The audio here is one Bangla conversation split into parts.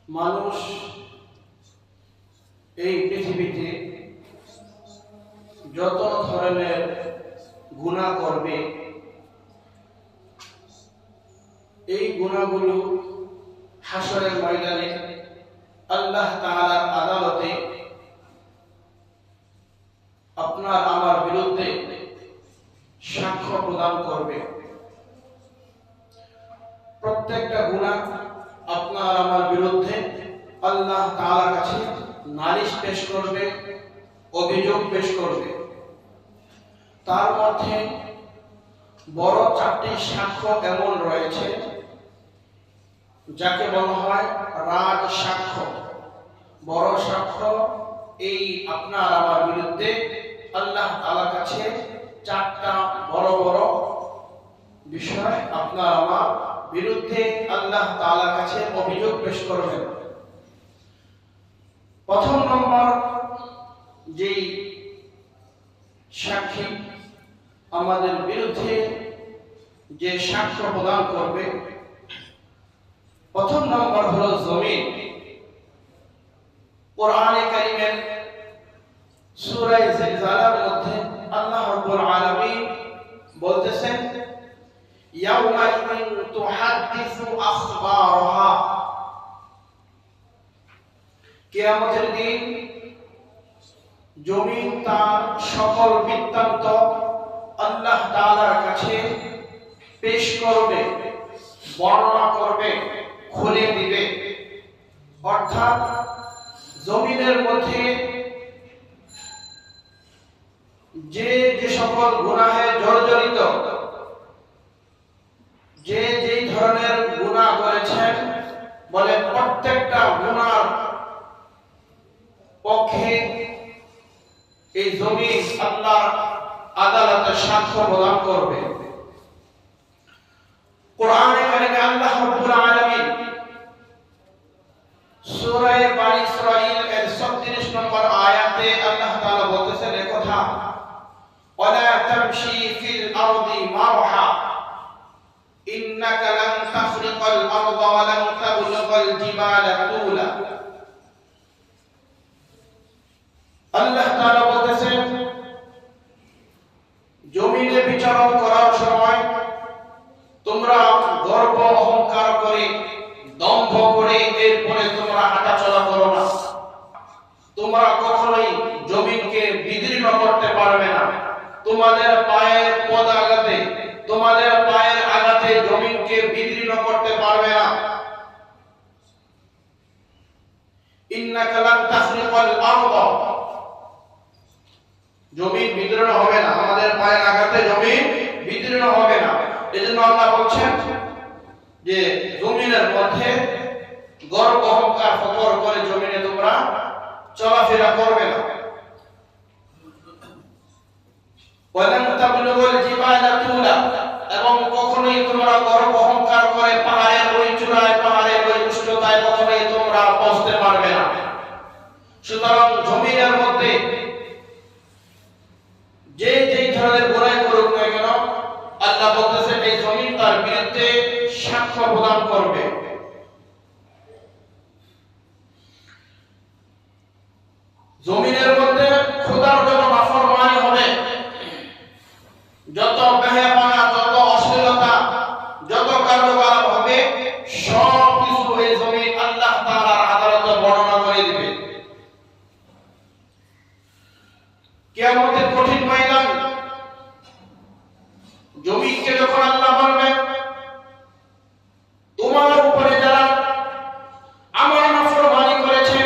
মানুষ এই পৃথিবীতে যত ধরনের গুনাহ করবে, এই গুনাহগুলো হাসরের ময়দানে আল্লাহ তাআলার আদালতে আপনার আমার বিরুদ্ধে সাক্ষ্য প্রদান করবে। প্রত্যেকটা গুনাহ আপনার আমার বিরুদ্ধে আল্লাহ তাআলার কাছে নালিশ পেশ করবে, অভিযোগ পেশ করবে। তার মধ্যে বড় চারটি সাক্ষ্য এমন রয়েছে যাকে বলা হয় রাজ সাক্ষ্য। বড় সাক্ষ্য এই আপনার আমার বিরুদ্ধে আল্লাহ তাআলার কাছে চারটা বড় বড় বিষয় আপনার আমার বিরুদ্ধে আল্লাহ তাআলার কাছে অভিযোগ পেশ করবেন। প্রথম নম্বর যেই সাক্ষী আমাদের বিরুদ্ধে যে সাক্ষ্য প্রদান করবে, প্রথম নম্বর হলো জমিন। কোরআনে কারীমের সূরা জিলজালার মধ্যে আল্লাহ রাব্বুল আলামিন বলতেছেন, ইয়াউমাইযিন তুহাদ্দিসু আখবারাহা, কিয়ামতের দিন জমিন তার সকল বৃত্তান্ত আল্লাহ তাআলার কাছে পেশ করবে, বর্ণনা করবে, খুলে দিবে। অর্থাৎ জমিনের মধ্যে যে যে সকল গুনাহে জর্জরিত, যে যেই ধরনের গুনাহ করেছেন, বলে প্রত্যেকটা গুনার পক্ষে এই জমিন আল্লাহর আদালতে সাক্ষ্য প্রদান করবে। কোরআনে কারীমে আল্লাহ রাব্বুল আলামিন সূরা বনী ইসরাঈল এর 36 নম্বর আয়াতে আল্লাহ তাআলা বলতেছেন এই কথা, ওয়ালা তামশি ফিল আরদি মারহা ইন্নাকা লান তাখরিকাল আরদা ওয়া লান তাবলুগাল জিবালা তুলা। আল্লাহ তাআলা বলতেছেন, জমিনে বিচরণ করার সময় তোমরা গর্ব অহংকার করে, দম্ভ করে এরপরে তোমরা হাঁটাচলা করো না। তোমরা কখনোই জমিনকে বিদীর্ণ করতে পারবে না। তোমাদের পায়ের পদাঘাতে, তোমাদের পায়ের আঘাতে জমিনকে বিদীর্ণ করতে পারবে না। ইন্নাকা লান তাখরিকাল আরদা, জমিন বিদীর্ণ হবে না, আমাদের পায়ের আঘাতে জমিন বিদীর্ণ হবে না। এজন্য আল্লাহ বলছেন যে জমিনের মধ্যে গর্ব অহংকার ফখর করে জমিনে তোমরা চলাফেরা করবে না। ওয়ালান তাবলুগাল জিবালা তুলা, এবং কখনোই তোমরা গর্ব অহংকার করে পাহাড়ের ওই চূড়ায়, পাহাড়ের ওই উচ্চতায় কখনোই তোমরা পৌঁছতে পারবে না। সুতরাং জমিনের মধ্যে যে যেই ধরনের গুনাহ করুক না কেন, আল্লাহ বলতেছেন এই জমিন তার বিরুদ্ধে সাক্ষ্য প্রদান করবে। জমিনের মধ্যে খোদার যত নাফরমানি হবে, যত বেহায়াপনা, যত অশ্লীলতা, যত কার্যকলাপ হবে, সব কিছু এই জমিন আল্লাহ তাআলার আদালতে বর্ণনা করে দিবে। কিয়ামতের কঠিন ময়দান, জমিনকে যখন আল্লাহ বলবে, তোমার উপরে যারা আমার নাফরমানি করেছে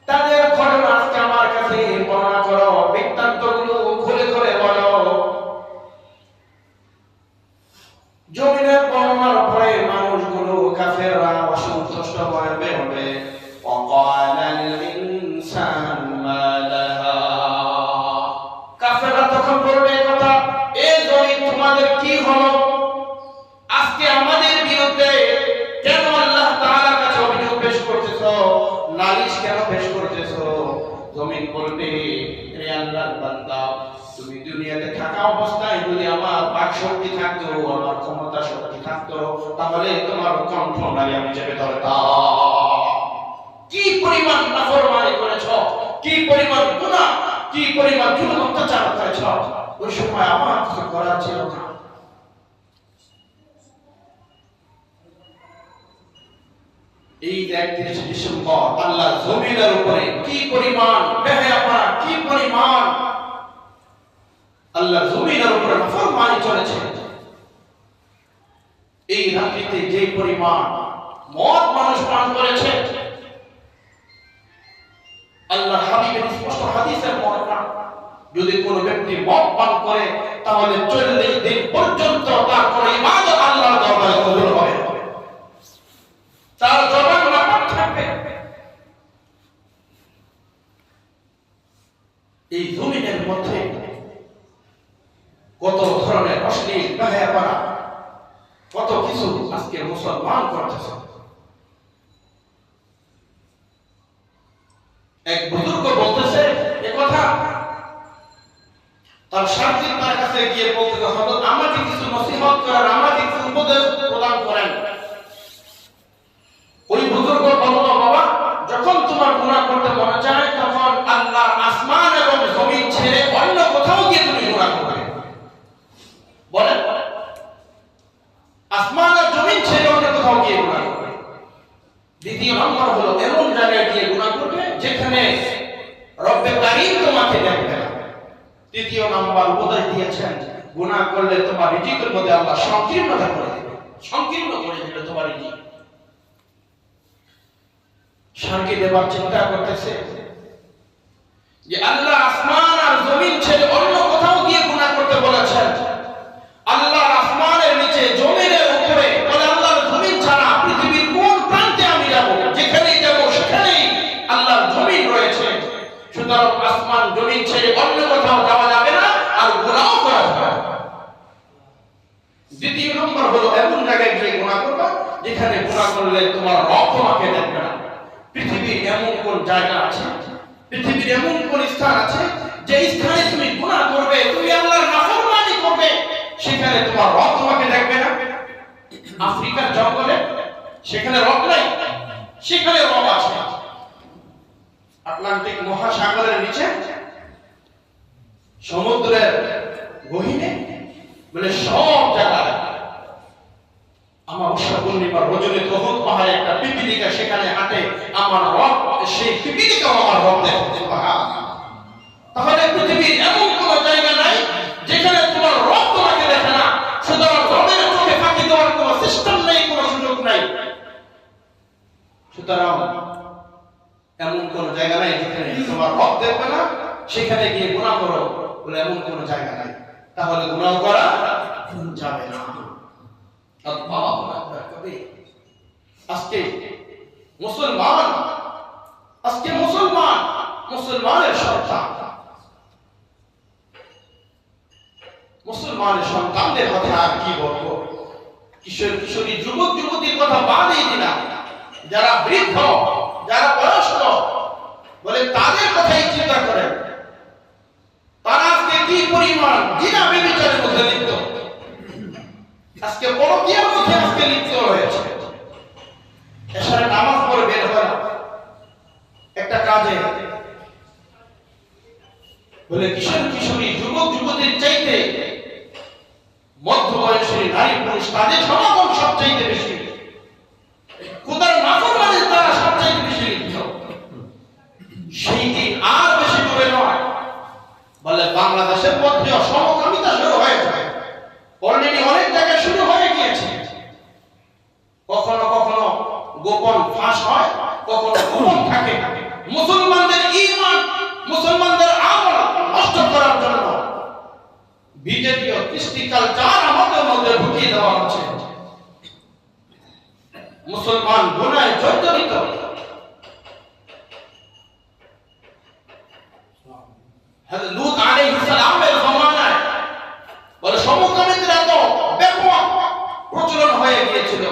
তাদের ঘটনা আজকে আমার কাছে বর্ণনা করো, বৃত্তান্তগুলো খুলে খুলে বলো। জমিনের বর্ণনার পরে মানুষগুলো, কাফেররা অসন্তুষ্ট হবে। ওয়াকালাল ইনসান মা লাহা, কাফেররা তখন বলবে কথা, এই জমিন তোমাদের কি হলো? আজকে আমাদের বিরুদ্ধে কেন আল্লাহ তাআলার কাছে অভিযোগ পেশ করতেছো, নালিশ কেন পেশ করতেছো? জমিন বলবে, হে আল্লাহর বান্দা, তুমি দুনিয়াতে থাকা অবস্থায় যদি আমার বাক শক্তি থাকতো, আমার ক্ষমতা শক্তি থাকতো, তাহলে তোমার কণ্ঠ নারী আমি চেপে ধরতাম। কি পরিমাণ নাফরমানি করেছ, কি পরিমাণ গুনাহ, কি পরিমাণ জুলুম অত্যাচার করেছ, ওই সময় আমার কিছু করার ছিল না। এই 31 ডিসেম্বর আল্লাহ জমিনের উপরে কি পরিমাণ বেহায়াপনা, কি পরিমাণ আল্লাহ জমিনের উপরে নাফরমানি চলেছে। এই রাত্রিতে যে পরিমাণ মদ মানুষ পান করেছে, আল্লাহ হাবিবের স্পষ্ট হাদিসের বর্ণনা, যদি কোনো ব্যক্তি মদ পান করে তাহলে 40 দিন পর্যন্ত তার কোনো ইবাদত আল্লাহর দরবারে কবুল হবে না, তার জবান নাপাক থাকবে। এই জমিনের মধ্যে কত ধরনের অশ্লীল বেহায়াপনা, কত কিছু আজকে মুসলমান করতেছে। এক বুজুর্গ বলতেছে এ কথা, তার শান্তির তার কাছে গিয়ে বলতে হবে আমাকে কিছু নসিহত করেন, আমাকে কিছু উপদেশ প্রদান করেন। ওই বুজুর্গ বলল, বাবা যখন তোমার গুনাহ করতে মনে চায় তখন আল্লাহ আসমান এবং জমিন ছেড়ে অন্য কোথাও গিয়ে তুমি গুনাহ করবে। বলেন, আসমান আর জমিন ছেড়ে অন্য কোথাও গিয়ে গুনাহ করবে। দ্বিতীয় নম্বর হলো এমন জায়গায় গিয়ে গুনাহ করবে যেখানে রব্বে কারীম তোমাকে দেখবে না। তৃতীয় নম্বর উপদেশ দিয়েছেন, গুনাহ করলে তোমার রিজিকের মধ্যে আল্লাহ সংকীর্ণতা করে দেবে, সংকীর্ণ করে দেবে তোমার রিজিক। শান্তি দেবার চিন্তা করতেছে যে আল্লাহ আসমান আর জমিন ছেড়ে অন্য কোথাও গিয়ে গুনাহ করতে বলেছেন। আল্লাহ আসমানের নিচে জমিনের উপরে, বলে আল্লাহর জমিন ছাড়া পৃথিবীর কোন প্রান্তে আমি যাব, যেখানেই যাব সেখানেই আল্লাহর জমিন রয়েছে। সুতরাং আসমান জমিন ছেড়ে অন্য কোথাও যাওয়া যাবে না, আর গুনাহ করা যাবে না। দ্বিতীয় নম্বর হলো এমন জায়গায় গিয়ে গুনাহ করবা যেখানে গুনাহ করলে তোমার রব তোমাকে দেখবে না। পৃথিবীর এমন কোন জায়গা আছে, পৃথিবীর এমন কোন স্থান আছে যে স্থানে তুমি গুনাহ করবে, তুমি আল্লাহর নাফরমানি করবে, সেখানে তোমার রব তোমাকে দেখবে না? আফ্রিকার জঙ্গলে সেখানে রব নাই, সেখানে রব আছে। আটলান্টিক মহাসাগরের নিচে সমুদ্রের গহীনে, মানে সব জায়গায় আমাবস্যা পূর্ণিমার রজনী তহুদ পাহাড়ে একটা পিপিলিকা সেখানে হাঁটে, আমার রব সেই পিপিলিকা আমার রব দেখে। তাহলে পৃথিবীর এমন কোন জায়গা নাই যেখানে তোমার রব তোমাকে দেখে না। সুতরাং রবের চোখে ফাঁকি দেওয়ার কোন সিস্টেম নেই, কোন সুযোগ নাই। সুতরাং এমন কোন জায়গা নাই যেখানে তোমার রব দেখবে না, সেখানে গিয়ে গুনাহ করো বলে এমন কোন জায়গা নাই। তাহলে গুনাহ করা যাবে না। আল্লাহু আকবার কবির। আজকে মুসলমান, আজকে মুসলমান, মুসলমানের সন্তান, মুসলমানের সন্তানদের কথা আর কি বলবো। কিশোর কিশোরী, যুবক যুবতীর কথা বাদই দিলাম, যারা বৃদ্ধ, যারা বয়স্ক, বলে তাদের কথাই চিন্তা করেন। তারা আজকে কি পরিমাণ জিনা ব্যভিচারের মধ্যে লিপ্ত, আজকে পরকীয়ার মধ্যে আজকে লিপ্ত হয়েছে। এশারে নামাজ পড়ে বের হয় একটা কাজে, বলে কিশোর কিশোরী, যুবক যুবতীর চাইতে মধ্যবয়সী নারী পুরুষ তাদের সমাগম সবচাইতে বেশি, খোদার নাফরমানির দ্বারা সবচাইতে বেশি লিপ্ত। সেই দিন আর বেশি দূরে নয়, বলে বাংলাদেশের মধ্যে সমকামিতা শুরু হয়ে যায়, অলরেডি অনেক জায়গায় শুরু হয়ে গিয়েছে। কখনো কখনো গোপন ফাঁস হয়, কখনো গোপন থাকে। মুসলমানদের ঈমান, মুসলমানদের আমল নষ্ট করার জন্য বিজেপি ও কৃষ্টি কালচার আমাদের মধ্যে ঢুকিয়ে দেওয়া হচ্ছে। মুসলমান গুনাহে জর্জরিত। হযরত লূত আলাইহিস সালামের জামানায় বলে সমকামিতার এত ব্যাপক প্রচলন হয়ে গিয়েছিল,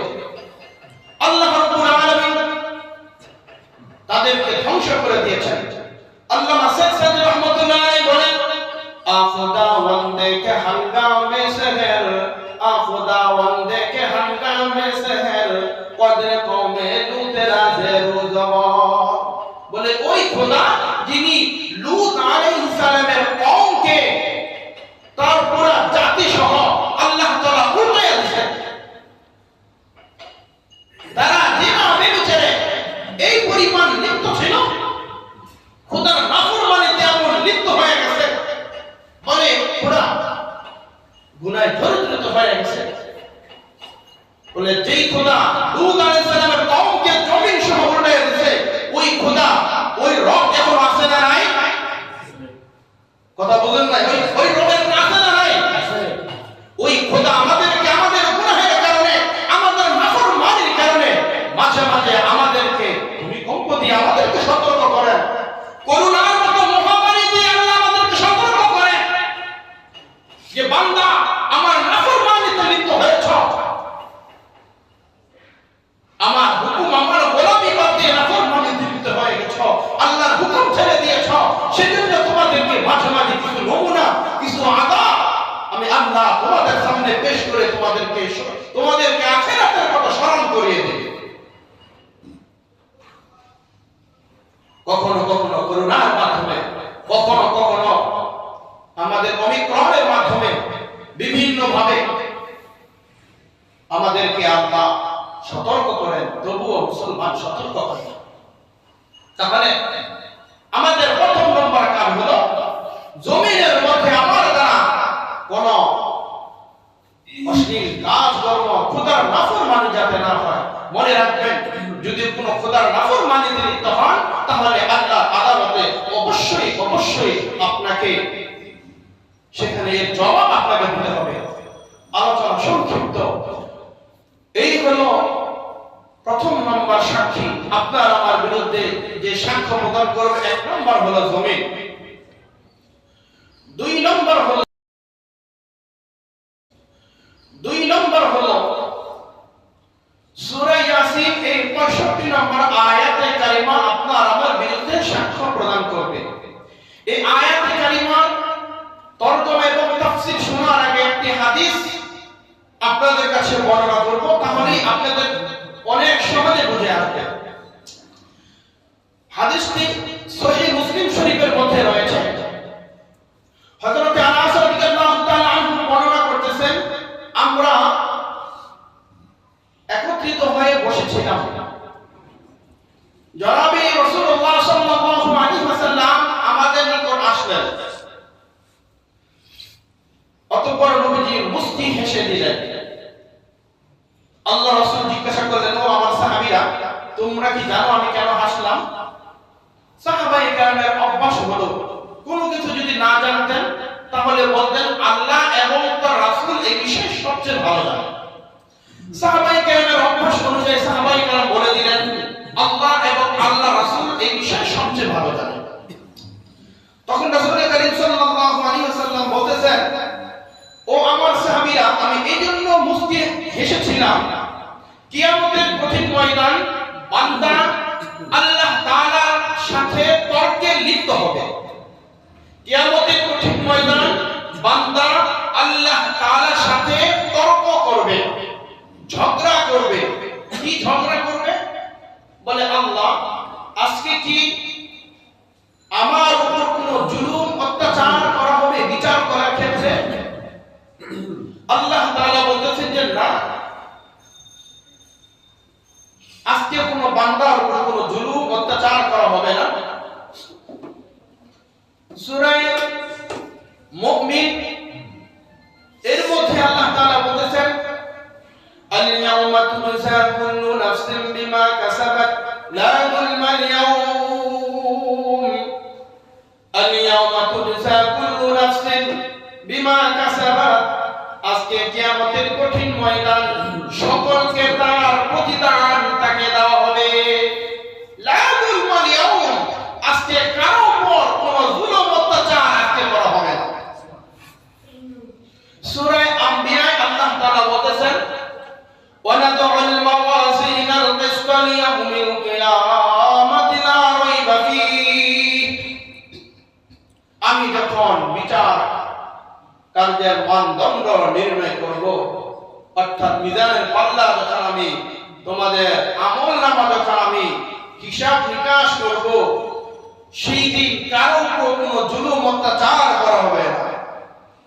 আল্লাহ রাব্বুল আলামিন তাদেরকে ধ্বংস করে দিয়েছেন। আল্লামা শেখ সাদি রহমাতুল্লাহ আলাইহি বলেন, আফদা ওয়ান্দে কে হাঙ্গামে শহর, আফদা ওয়ান্দে কে হাঙ্গামে শহর, কদর কওমে লূত রাজে রুজওয়া। বলে ওই খোদা যিনি লূত আলাইহিস সালামের কওমকে তার পুরো জাতি সহ আল্লাহ তাআলা উল্টাইয়া দিয়েছেন। তারা জিনা ব্যভিচারে এই পরিমাণ লিপ্ত ছিল, খোদার নাফরমানিতে এমন লিপ্ত হয়ে গেছে, বলে পুরা গুনাহে জড়িত হয়ে গেছে। বলে যেই খোদা লূত আলাইহিস সালামের কওমকে জমিন সহ উল্টাইয়া দিয়েছে, ওই খোদা ওই রব এখন আছে না নাই? কথা বলেন না, ওই রবের আছে না নাই? ওই খোদা আমাদেরকে আমাদের গুনাহের কারণে, আমাদের নাফরমানির কারণে মাঝে মাঝে আমাদেরকে ভূমিকম্প দিয়ে আমাদেরকে সতর্ক করেন, করুণার মতো মহামারী দিয়ে আল্লাহ আমাদেরকে সতর্ক করেন যে বান্দা আমার নাফরমানিতে লিপ্ত হয়েছ, আমার হুকুম আমার গোলামি বাদ দিয়ে নাফরমানিতে লিপ্ত হয়ে গেছ, আল্লাহর হুকুম ছেড়ে দিয়েছ, সেজন্য তোমাদেরকে মাঝে মাঝে কিছু নমুনা, কিছু আযাব আমি আল্লাহ তোমাদের সামনে পেশ করে তোমাদেরকে আখিরাতের কথা স্মরণ করিয়ে দেব। কখনো কখনো করুণার মাধ্যমে, কখনো কখনো আমাদের অমিক্রমের মাধ্যমে বিভিন্ন ভাবে আমাদেরকে আল্লাহ সতর্ক করেন, তবুও মুসলমান সতর্ক করেন। তাহলে আমাদের প্রথম নম্বর কাজ হলো জমিনের মধ্যে আমার দ্বারা কোন অশ্লীল কাজ কর্ম, খোদার নাফরমানি যাতে না হয়। মনে রাখবেন, যদি কোনো খোদার নাফরমানিতে লিপ্ত হন তাহলে আল্লাহ আদালতে অবশ্যই অবশ্যই আপনাকে সেখানে এর জবাব আপনাকে দিতে হবে। আলোচনা সংক্ষিপ্ত, এই হলো প্রথম নম্বর সাক্ষী। আপনার আমার বিরুদ্ধে যে সাক্ষ্য প্রদান করবে, এক নম্বর হলো জমিন, দুই নম্বর হলো সূরা ইয়াসিন এর 65 নম্বর আয়াতে কারিমা আপনার আমার বিরুদ্ধে সাক্ষ্য প্রদান করবে। এই আয়াতে কারিমার তরজমা এবং তাফসীর শোনার আগে একটি হাদিস আপনাদের কাছে বর্ণনা করব, তাহলেই আপনাদের অনেক সহজে বুঝে আসবে। হাদিসটি সহিহ মুসলিম শরীফের মধ্যে রয়েছে। হযরত আনাস রাদিয়াল্লাহু তাআলা আনহু বর্ণনা করতেছেন, আমরা একত্রিত হয়ে বসেছিলাম, জনাবে রাসূলুল্লাহ সাল্লাল্লাহু আলাইহি ওয়াসাল্লাম আমাদের নিকট আসলেন। অতঃপর নবীজি মুস্কি হেসে দিলেন। আল্লাহ রাসূল জিজ্ঞাসা করলেন, ও আমার সাহাবীরা, তোমরা কি জানো আমি কেন হাসলাম? সাহাবায়ে কেরামের অভ্যাস হলো কোনো কিছু যদি না জানতেন তাহলে বলতেন আল্লাহ এবং তার রাসূল এই বিষয়ে সবচেয়ে ভালো জানেন। সাহাবায়ে কেরামের অভ্যাস অনুযায়ী সাহাবায়ে কেরাম বলে দিলেন আল্লাহ এবং আল্লাহ রাসূল এই বিষয়ে সবচেয়ে ভালো জানেন। তখন রাসূল করিম সাল্লাল্লাহু আলাইহি ওয়াসাল্লাম বলতেছেন, ও আমার সাহাবীরা, আমি এইজন্য মুস্কি হেসেছিলাম, কিয়ামতের কঠিন ময়দান বান্দা আল্লাহ তাআলার সাথে তর্কে লিপ্ত হবে। কিয়ামতের কঠিন ময়দান বান্দা আল্লাহ তাআলার সাথে তর্ক করবে, ঝগড়া করবে। কি ঝগড়া করবে? বলে আল্লাহ, আজকে কি আমার উপর কোনো জুলুম অত্যাচার করা হবে বিচার করার ক্ষেত্রে? আল্লাহ তাআলা বলতেছেন যে না, আজকে কোনো বান্দার উপর কোনো জুলুম অত্যাচার করা হবে না। সূরা মুমিন এর মধ্যে আল্লাহ তাআলা বলতেছেন, আল-ইয়াওমা তুজজা কুল্লু নাফসিন বিমা কাসাবাত লা যুলমা আল-ইয়াওম। আল-ইয়াওমা তুজজা কুল্লু নাফসিন বিমা কাসাবাত, আজকে কিয়ামতের কঠিন ময়দান সকলকে তার প্রতিদান তাকে দেওয়া হবে। লা যুলমা আল-ইয়াওম, আজকে কারো উপর কোনো জুলুম অত্যাচার আজকে করা হবে না। সূরা আম্বিয়া আল্লাহ তাআলা বলেছেন, ওয়া নাদউল মাওয়াজিনাল কিসতা লিয়াউমিল কিয়ামাতি লা রাইবা ফীহ। আমি যখন বিচার কার্যের মানদণ্ড নির্ণয় করব, অর্থাৎ মিজানের পাল্লা যখন আমি তোমাদের আমলনামা যখন আমি হিসাব নিকাশ করব, সেই দিন কারো উপর কোনো জুলুম অত্যাচার করা হবে না।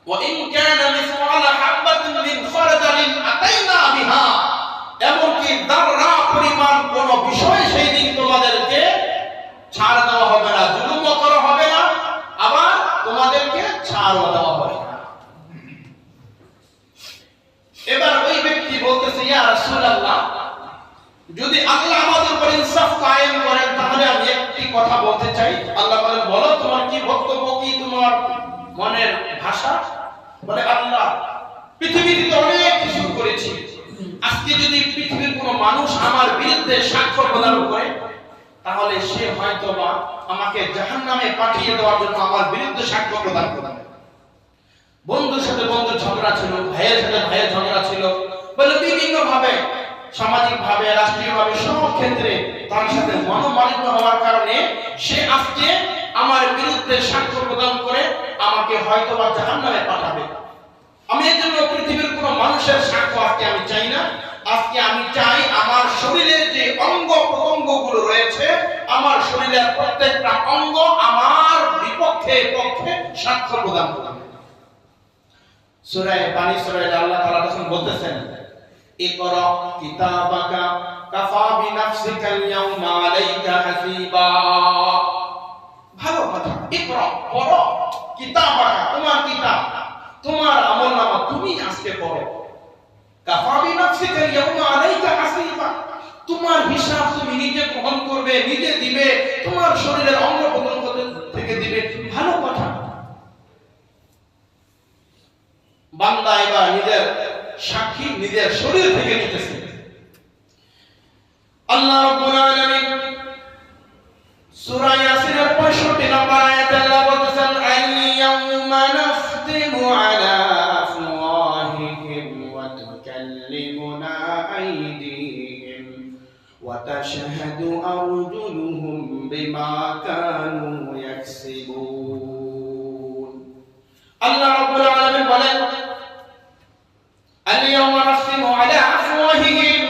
وإن كان مثقال حبة من خردل أتينا بها, এমনকি দাররা পরিমাণ কোন বিষয় সেই দিন তোমাদেরকে ছাড় দেওয়া হবে না, জুলুমও করা হবে না, আবার তোমাদেরকে ছাড়ও দেওয়া হবে না। এবার ওই ব্যক্তি বলতেছে, ইয়া রাসূলুল্লাহ, যদি আল্লাহ আমাদের উপর ইনসাফ কায়েম করেন তাহলে আমি একটি কথা বলতে চাই। আল্লাহ বলেন, বলো তোমার কি বক্তব্য, কি তোমার মনের ভাষা? বলে, আল্লাহ, পৃথিবীতে তো অনেক কিছু করেছি, আজকে যদি পৃথিবীর কোনো মানুষ আমার বিরুদ্ধে সাক্ষ্য প্রদান করে তাহলে সে হয়তোবা আমাকে জাহান্নামে পাঠিয়ে দেওয়ার জন্য আমার বিরুদ্ধে সাক্ষ্য প্রদান করবে। বন্ধুর সাথে বন্ধুর ঝগড়া ছিল, ভাইয়ের সাথে ভাইয়ের ঝগড়া ছিল, বলে বিভিন্ন ভাবে, সামাজিক ভাবে, রাষ্ট্রীয় ভাবে, সব ক্ষেত্রে তার সাথে মনোমালিন্য হওয়ার কারণে সে আজকে আমার বিরুদ্ধে সাক্ষ্য প্রদান করে আমাকে হয়তোবা জাহান্নামে পাঠাবে। আমি এর জন্য পৃথিবীর কোনো মানুষের সাক্ষ্য আজকে আমি চাই না। আজকে আমি চাই আমার শরীরের যে অঙ্গ প্রত্যঙ্গগুলো রয়েছে, আমার শরীরের প্রত্যেকটা অঙ্গ আমার বিপক্ষে পক্ষে সাক্ষ্য প্রদান করবে। সূরা বানী ইসরাঈল আল্লাহ তাআলা তখন বলতেছেন, ইকরা কিতাবাকা কাফা বিনাফসিকাল ইয়াউমা আলাইকা হাসিবা। ভালো কথা, ইকরা, পড়ো, কিতাবাকা, তোমার কিতাব, তোমার আমলনামা তুমি আজকে পড়ো। কাফা বিনাফসিকাল ইয়াউমা আলাইকা হাসিবা, তোমার হিসাব তুমি নিজে গ্রহণ করবে, নিজে দিবে, তোমার শরীরের অঙ্গ প্রত্যঙ্গ থেকে দিবে। ভালো কথা। বান্দা এবার নিজের সাক্ষী নিজের শরীর থেকে নিতেছে। আল্লাহ রাব্বুল আলামিন সূরা ইয়াসিনের 65 নম্বর আয়াতে আল্লাহ বলতেছেন, আল-ইয়াউমা নাখতিমু আলা আফওয়াহিহিম ওয়া তুকাল্লিমুনা আইদিহিম ওয়া তাশহাদু আরজুলুহুম বিমা কানু ইয়াকসিবুন। আল্লাহ রাব্বুল আলামিন বলেন, আল-ইয়াউমা নাখতিমু আলা আফওয়াহিহিম,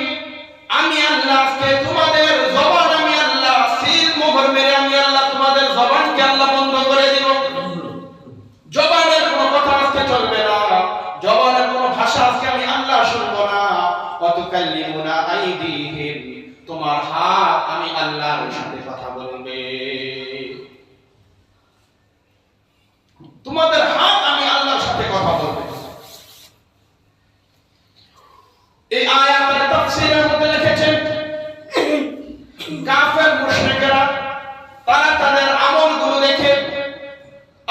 আমি আল্লাহ আজকে তোমাদের জবান, আমি আল্লাহ সিল মোহর মেরে আমি আল্লাহ তোমাদের জবানকে আল্লাহ বন্ধ করে দিব। জবানের কোনো কথা আজকে চলবে না, জবানের কোনো ভাষা আজকে আমি আল্লাহ শুনবো না। ওয়া তুকাল্লিমুনা আইদিহিম, তোমার হাত আমি আল্লাহর সাথে কথা বলবে, তোমাদের হাত আমি আল্লাহর সাথে কথা বলবে। এই আয়াতের তাফসীরের মধ্যে লিখেছেন, কাফের মুশরিকরা তারা তাদের আমলগুলো দেখে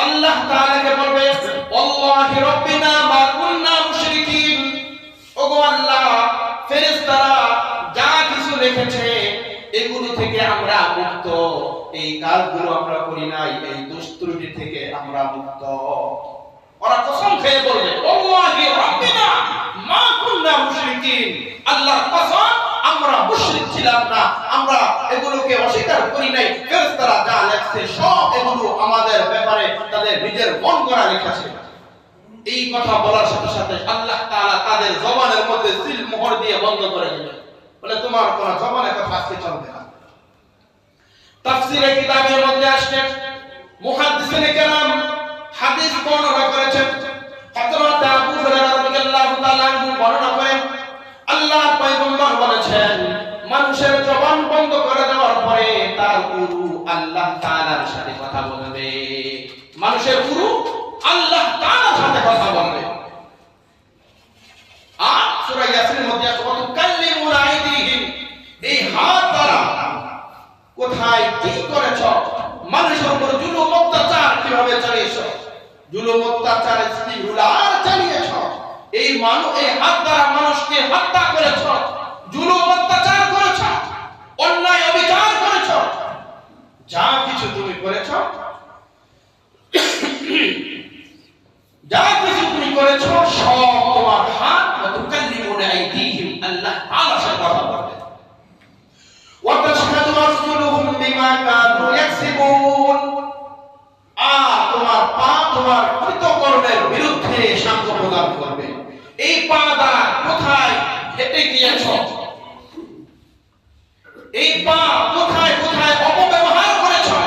আল্লাহ তাআলাকে বলবে, আল্লাহি রাব্বিনা মা কুননা মুশরিকিন, ওগো আল্লাহ, ফেরেশতারা যা কিছু লিখেছে এগুলো থেকে আমরা মুক্ত, এই কাজগুলো আমরা করি নাই, এই দুষ্ত্রুটি থেকে আমরা মুক্ত। ওরা কসম খেয়ে বলবে, আল্লাহি রাব্বিনা মা কুননা মুশরিকিন, আল্লাহর কসম আমরা মুশরিক ছিলাম না, আমরা এগুলোকে অস্বীকার করি নাই। ফেরেশতারা যা লেখছে সব এগুলো আমাদের ব্যাপারে তাদের নিজের মন করা লেখা ছিল। এই কথা বলার সাথে সাথে আল্লাহ তাআলা তাদের জবানের মধ্যে সিল মোহর দিয়ে বন্ধ করে দিলেন, বলে তোমার কোন জবানে কথা আজকে চলবে না। তাফসীরে কিতাবের মধ্যে আসছে, মুহাদ্দিসিনে কেরাম হাদিস বর্ণনা করেছেন, হযরত আবু হুরায়রা রাদিয়াল্লাহু তাআলা আনহু বর্ণনা করেন, আল্লাহর পয়গম্বর বলেছেন, মানুষের জবান বন্ধ করে দেওয়ার পরে তার গুরু আল্লাহ তাআলার সাথে কথা বলবে। মানুষের গুরু আল্লাহ তাআলার সাথে কথা বলবে। আর সূরা ইয়াসিনের মধ্যে আছে, ওয়া তুকাল্লিমুনা আইদিহিম, এই হাত দ্বারা কোথায় কি করেছো, মানুষের উপর জুলুম অত্যাচার কিভাবে চালিয়েছো, জুলুম অত্যাচার ইস্তিহুলার চালিয়েছো, এই হাত দ্বারা মানুষকে হত্যা করেছো, জুলুম অত্যাচার করেছো, অন্যায় অবিচার করেছো, যা কিছু তুমি করেছো, যা কিছু তুমি করেছো সব তোমার হাত। ওয়া তুকাল্লিমুনা আইদিহিম, আল্লাহ তাআলার সাথে কথা বলবে। ওয়া তাশহাদু আরজুলুহুম বিমা কানু ইয়াকসিবুন, তোমার পা তোমার কৃতকর্মের বিরুদ্ধে সাক্ষ্য প্রদান করবে। এই পা দ্বারা কোথায় হেঁটে গিয়েছো, এই পা কোথায় কোথায় অপব্যবহার করেছো,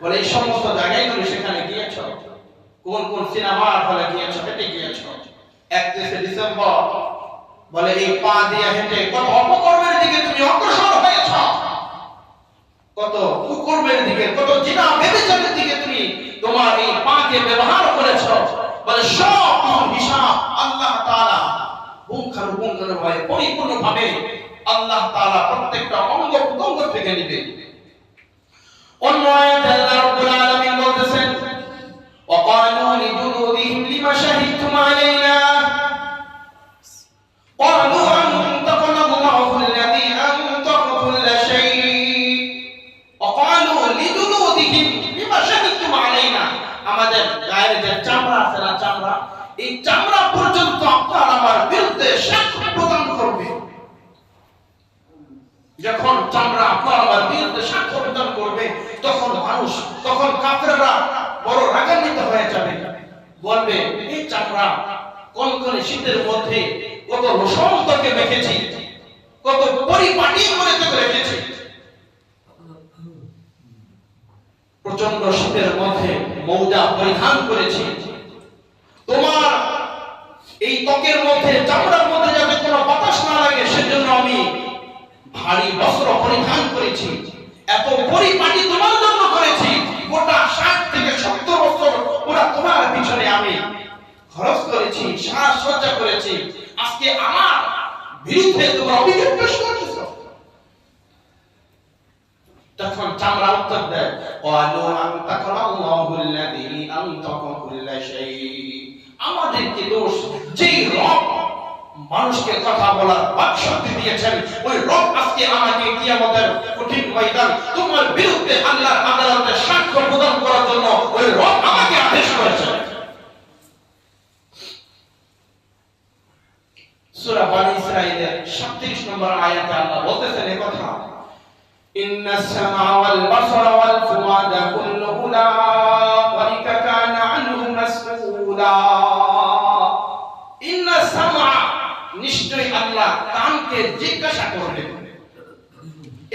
বলে এই সমস্ত জায়গায় তুমি সেখানে গিয়েছ, কোন কোন সিনেমা হলে গিয়েছ, হেঁটে গিয়েছ? 31 ডিসেম্বর বলে এই পা দিয়ে হেঁটে কত অপকর্মের দিকে তুমি অগ্রসর হয়েছ, কত কুকর্মের দিকে, কত জিনা ব্যভিচারের দিকে তুমি তোমার এই পাকে ব্যবহার করেছ। বলে সব হিসাব আল্লাহ তাআলা পুঙ্খানুপুঙ্খভাবে পরিপূর্ণভাবে আল্লাহ তাআলা প্রত্যেকটা অঙ্গ প্রত্যঙ্গ থেকে নেবে। অন্য আয়াতে আল্লাহ রাব্বুল আলামিন বলতেছেন, وقالوا لجلودهم لما شهدتم علينا قالوا أنطقنا الله الذي أنطق كل شيء وقالوا لجلودهم لما شهدتم علينا। আমাদের গায়ের যে চামড়া আছে না, চামড়া, এই চামড়া পর্যন্ত আপনার আমার বিরুদ্ধে সাক্ষ্য প্রদান করবে। যখন চামড়া আপনার আমার বিরুদ্ধে সাক্ষ্য প্রদান করবে, তখন মানুষ, তখন কাফেররা বড় রাগান্বিত হয়ে যাবে, বলবে এই চামড়া কনকনে শীতের মধ্যে কত রসম তোকে রেখেছি, কত পরিপাটি করে তোকে রেখেছি, প্রচন্ড শীতের মধ্যে মৌজা পরিধান করেছি, তোমার এই ত্বকের মধ্যে, চামড়ার মধ্যে যাতে কোনো বাতাস না লাগে সেজন্য আমি ভারী বস্ত্র পরিধান করেছি, এত পরিপাটি তোমার জন্য করেছি, গোটা 60 থেকে 70 বছর পুরা তোমার পিছনে আমি খরচ করেছি, সাজসজ্জা করেছি, আজকে আমার বিরুদ্ধে তোমরা অভিযোগ পেশ করতেছ। তখন চামড়া উত্তর দেয়, ওয়ালু আনতাকাল্লাহু আল্লাযী আনতাকা কুল্লা শাই। আমাদেরকে দোষ যেই রব মানুষকে কথা বলার বাকশক্তি দিয়েছেন, ওই রব আজকে আমাকে কিয়ামতের কঠিন ময়দান তোমার বিরুদ্ধে আল্লাহর আদালতে সাক্ষ্য প্রদান করার জন্য ওই রব আমাকে আদেশ করেছেন। সূরা বনী ইসরাঈলের 37 নম্বর আয়াতে আল্লাহ বলতেছেন এই কথা, ইন্নাস সামআ ওয়াল বাসারা ওয়াল ফুআদা কুল্লু উলাইকা কানা আনহু মাসউলা। ইন্নাস সামআ, নিশ্চয়ই আল্লাহ কানকে জিজ্ঞাসা করবেন,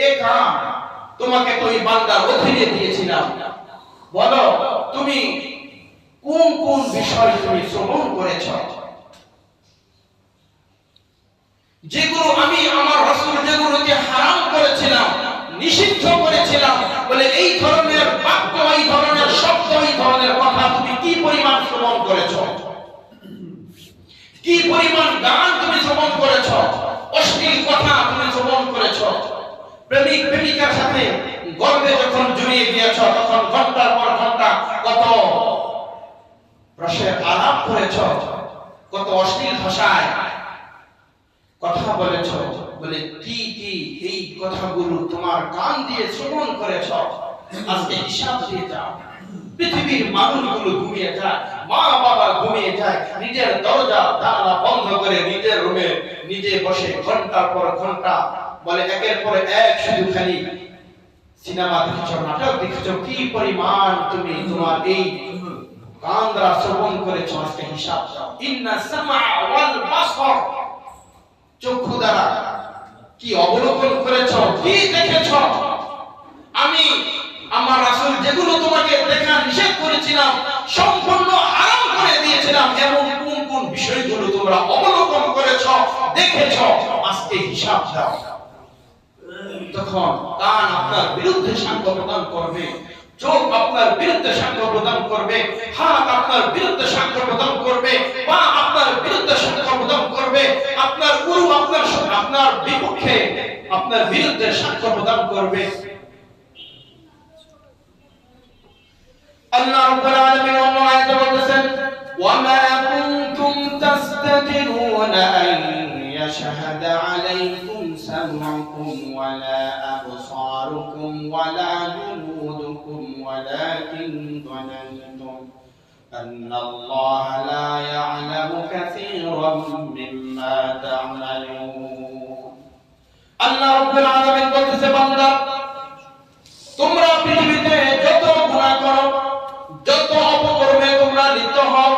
এ কান তোমাকে তো এই বান্দার অধীনে দিয়েছিলাম, বলো তুমি কোন কোন বিষয় তুমি শ্রবণ করেছ, যেগুলো আমি আমার রাসূল যেগুলোকে হারাম করেছিলাম, নিষিদ্ধ করেছিলাম, বলে এই ধরনের বাক্য, এই ধরনের শব্দ, এই ধরনের কথা তুমি কি পরিমাণ শ্রবণ করেছ, কি পরিমাণ গান তুমি শ্রবণ করেছ, অশ্লীল কথা তুমি শ্রবণ করেছ, প্রেমিক প্রেমিকার সাথে গর্বে যখন জড়িয়ে গিয়েছ তখন ঘন্টার পর ঘন্টা কত রসের আলাপ করেছ, কত অশ্লীল ভাষায় কথা বলেছ, বলে কি কি এই কথাগুলো তোমার কান দিয়ে শ্রবণ করেছ, আজকে হিসাব দিয়ে যাও। পৃথিবীর মানুষগুলো ঘুমিয়ে যায়, মা বাবা ঘুমিয়ে যায়, নিজের দরজা জানালা বন্ধ করে নিজের রুমে নিজে বসে ঘন্টার পর ঘন্টা, বলে একের পর এক শুধু খালি সিনেমা দেখছো, নাটক দেখছো, কি পরিমাণ তুমি তোমার এই কান দ্বারা শ্রবণ করেছ, আজকে হিসাব দাও। ইন্নাস সামআ ওয়াল বাসার, চক্ষু দ্বারা কি অবলোকন করেছ, কি দেখেছ, আমি আমার রাসূল যেগুলো তোমাকে দেখা নিষেধ করেছিলাম সম্পূর্ণ হারাম করে দিয়েছিলাম, এমন কোন কোন বিষয়গুলো তোমরা অবলোকন করেছ, দেখেছ, আজকে হিসাব দাও। তখন কান আপনার বিরুদ্ধে সাক্ষ্য প্রদান করবে, চোখ আপনার বিরুদ্ধে সাক্ষ্য প্রদান করবে, হাত আপনার বিরুদ্ধে সাক্ষ্য প্রদান করবে, পা আপনার বিরুদ্ধে সাক্ষ্য প্রদান করবে, আপনার গুরু আপনার বিপক্ষে, আপনার বিরুদ্ধে সাক্ষ্য প্রদান করবে। আল্লাহ রাব্বুল আলামিন অন্য আয়াতে বলেছেন, ওয়ামা কুনতুম তাস্তাতিরুনা আন ইয়াশহাদা আলাইকুম সামউকুম ওয়ালা আবসারুকুম ওয়ালা জুলুদুকুম ওয়ালাকিন যানানতুম আন্নাল্লাহা লা ইয়া'লামু কাসীরাম মিম্মা তা'মালুন। আল্লাহ রাব্বুল আলামিন বলতেছে, বান্দা তোমরা পৃথিবীতে যত গুনাহ করো, যত অপকর্মে তোমরা লিপ্ত হও,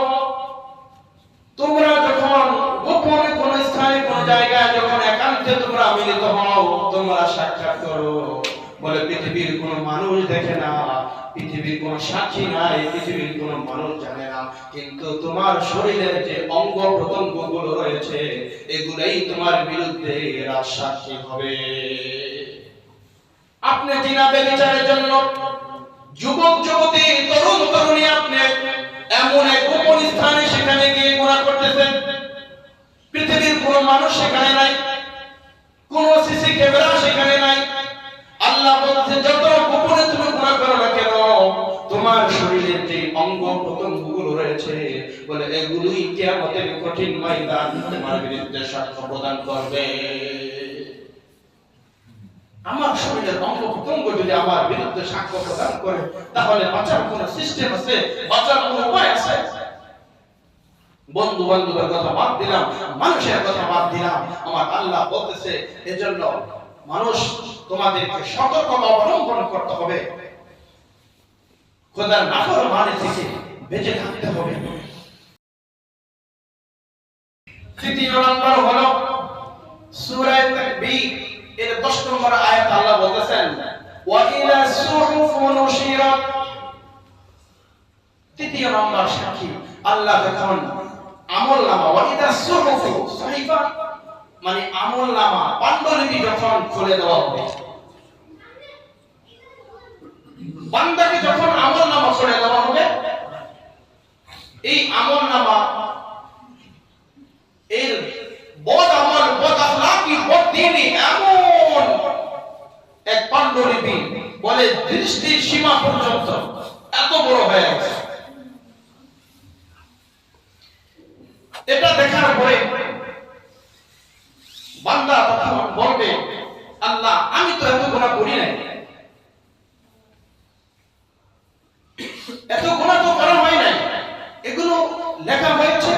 তোমরা যখন গোপনে কোন স্থানে কোন জায়গায় যখন একান্তে তোমরা মিলিত হও, তোমরা সাক্ষাৎ করো, বলে পৃথিবীর কোনো মানুষ দেখে না, পৃথিবীর কোনো সাক্ষী নাই, পৃথিবীর কোনো মানুষ জানে না, কিন্তু তোমার শরীরের যে অঙ্গ প্রত্যঙ্গ গুলো রয়েছে এগুলাই তোমার বিরুদ্ধে সাক্ষী হবে। আপনি জিনা ব্যভিচারের জন্য যুবক যুবতী তরুণ তরুণী আপনি এমন এক গোপন স্থানে সেখানে গিয়ে গুনাহ করতেছেন, পৃথিবীর কোন মানুষ সেখানে নাই, কোন সিসি ক্যামেরা সেখানে নাই। আল্লাহ বলছে যত গোপনে তুমি গুনাহ করো না কেন, তোমার শরীরের যে অঙ্গ প্রত্যঙ্গগুলো রয়েছে বলে এগুলোই কিয়ামতের কঠিন ময়দান তোমার বিরুদ্ধে সাক্ষ্য প্রদান করবে। আমার শরীরের অঙ্গ প্রত্যঙ্গ যদি আমার বিরুদ্ধে সাক্ষ্য প্রদান করে তাহলে বাঁচার কোন সিস্টেম আছে, বাঁচার কোন উপায় আছে? বন্ধু বান্ধবের কথা বাদ দিলাম, মানুষের কথা বাদ দিলাম, আমার আল্লাহ বলতেছে এজন্য মানুষ তোমাদেরকে সতর্কতা অবলম্বন করতে হবে, খোদার নাফরমানি থেকে বেঁচে থাকতে হবে। তৃতীয় নম্বর হলো সূরা তাকবীর এর 10 নম্বর আয়াত আল্লাহ বলতেছেন ওয়া ইলা সুহুফ নুশিরাত। তৃতীয় নম্বর সাক্ষী আল্লাহ যখন আমলনামা, ওয়া ইলা সুহুফ সহিফা মানে আমলনামা পাণ্ডুলিপি যখন খুলে দেওয়া হবে, বান্দাকে যখন আমলনামা খুলে দেওয়া হবে, এই আমলনামা এর বদ আমল, বদ আখলাকি, বদ দ্বীনি এমন এক পাণ্ডুলিপি বলে দৃষ্টির সীমা পর্যন্ত এত বড় হয়ে গেছে। এটা দেখার পরে বান্দা তখন বলবে আল্লাহ আমি তো এত গুনাহ করি নাই, এত গুনাহ তো করা হয় নাই, এগুলো লেখা হয়েছে।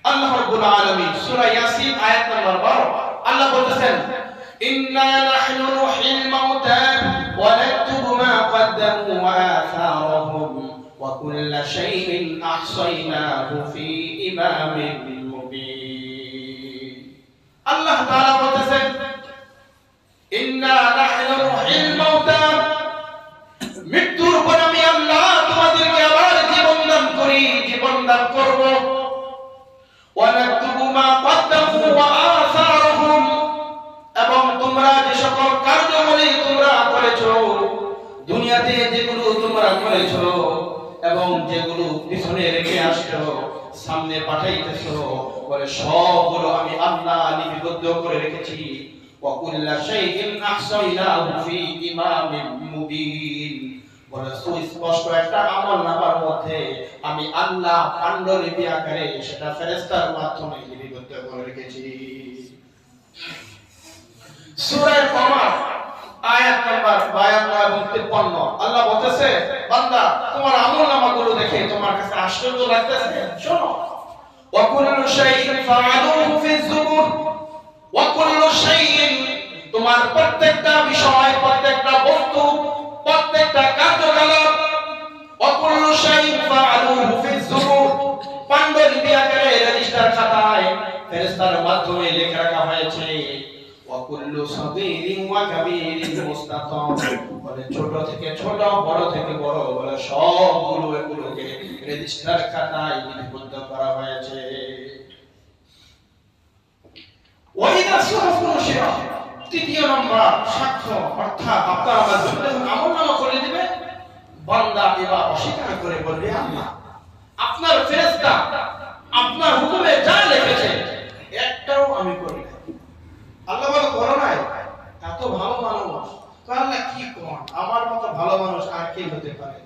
আল্লাহ রাব্বুল আলামিন সূরা ইয়াসিন আয়াত নম্বর 12 আল্লাহ বলতেছেন ইন্না নাহনু নুহিল মাউতা ওয়া নাকতুবু মা কদ্দামু ওয়া আথারুহুম ওয়া কুল্লা শাইইন আহসাইনাহু ফি ইমামিন মুবিন। আল্লাহ তাআলা বলতেছেন ইন্না নাহনু নুহিল মাউতা, মৃত্যুর পর আমি আল্লাহ তোমাদেরকে আবার জীবন দান করি, জীবন দান করব। ওয়ানাকতুবু মা কদ্দামু ওয়া আসারুহুম, এবং তোমরা যে সকল কার্যাবলী তোমরা করেছো, দুনিয়াতে যেগুলো তোমরা করেছো এবং যেগুলো পিছনে রেখে আসছো সামনে পাঠাইতেছো, বলে সবগুলো আমি আল্লাহ লিপিবদ্ধ করে রেখেছি। ওয়া কুল্লা শাইইন আহসাইনাহু ফি ইমামিন মুবিন, বলে সুস্পষ্ট একটা আমলনামার মধ্যে আমি আল্লাহ পাণ্ডুলিপি আকারে সেটা ফেরেশতার মাধ্যমে লিপিবদ্ধ করে রেখেছি। সূরা কমার আয়াত নাম্বার 52 এবং 53 আল্লাহ বলতেছে বান্দা তোমার আমলনামাগুলো দেখে তোমার কাছে আশ্চর্য লাগতেছে, শোনো ওয়া কুল্লু শাইইন ফাআলুহু ফি যুবুর, ওয়া কুল্লু শাইইন তোমার প্রত্যেকটা বিষয়, প্রত্যেকটা বস্তু, প্রত্যেকটা কার্যকলাপ, ওয়া কুল্লু শাইইন ফাআলুহু ফি যুবুর পাণ্ডুলিপি আকারে রেজিস্টার খাতায় ফেরেশতার মাধ্যমে লেখা রাখা হয়েছে। ওয়া কুল্লু সাগীরিন ওয়া কাবীরিন মুস্তাতার, বলে ছোট থেকে ছোট, বড় থেকে বড়, বলে সবগুলো এগুলোকে রেজিস্টার খাতায় লিপিবদ্ধ করা হয়েছে। ওয়া ইযা সুহুফ নুশিরাত, তৃতীয় নম্বর সাক্ষ্য অর্থাৎ আপনার আমার জন্য আমলনামা করে দিবে, বান্দা এবার অস্বীকার করে বলবে আল্লাহ আপনার ফেরেশতা আপনার হুকুমে যা লিখেছে একটাও আমি করি না। আল্লাহ বলে করো নাই, এত ভালো মানুষ, আল্লাহ কি কোন আমার মতো ভালো মানুষ আর কে হতে পারে?